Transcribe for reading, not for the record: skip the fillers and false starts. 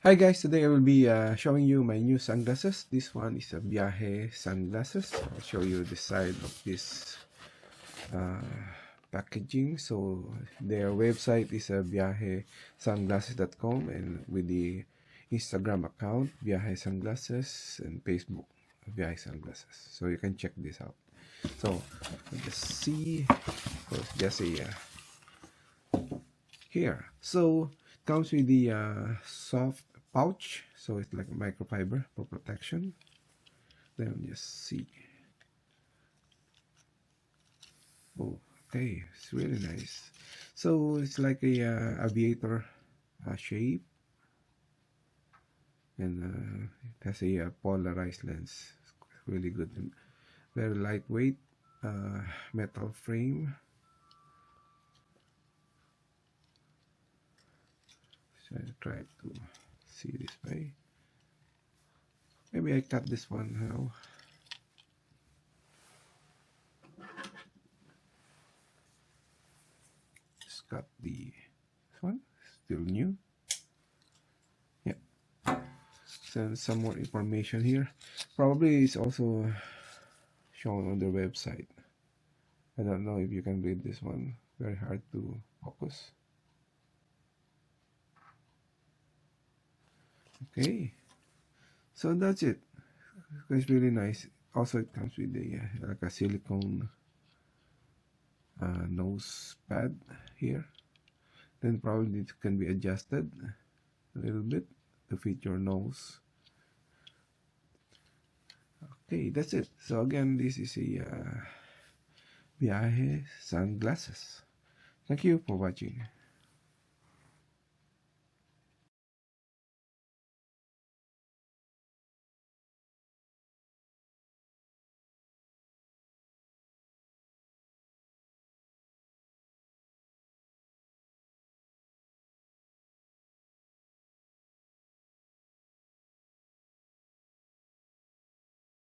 Hi guys, today I will be showing you my new sunglasses. This one is a Viaje Sunglasses. I'll show you the side of this uh, packaging. So their website is viajesunglasses.com, and with the Instagram account Viaje Sunglasses and Facebook Viaje Sunglasses. So you can check this out. So let's see. So it's just a here. So it comes with the soft pouch, so it's like microfiber for protection. Then just see. Oh, okay, it's really nice. So it's like a aviator shape, and it has a polarized lens. It's really good and very lightweight metal frame. So I try to see this way. Maybe I cut this one now. Just cut this one. Still new. Yeah. Send some more information here. Probably it's also shown on their website. I don't know if you can read this one. Very hard to focus. Okay. So that's it. It's really nice. Also, it comes with a like a silicone nose pad here. Then probably it can be adjusted a little bit to fit your nose. Okay, that's it. So again, this is a Viaje Sunglasses. Thank you for watching.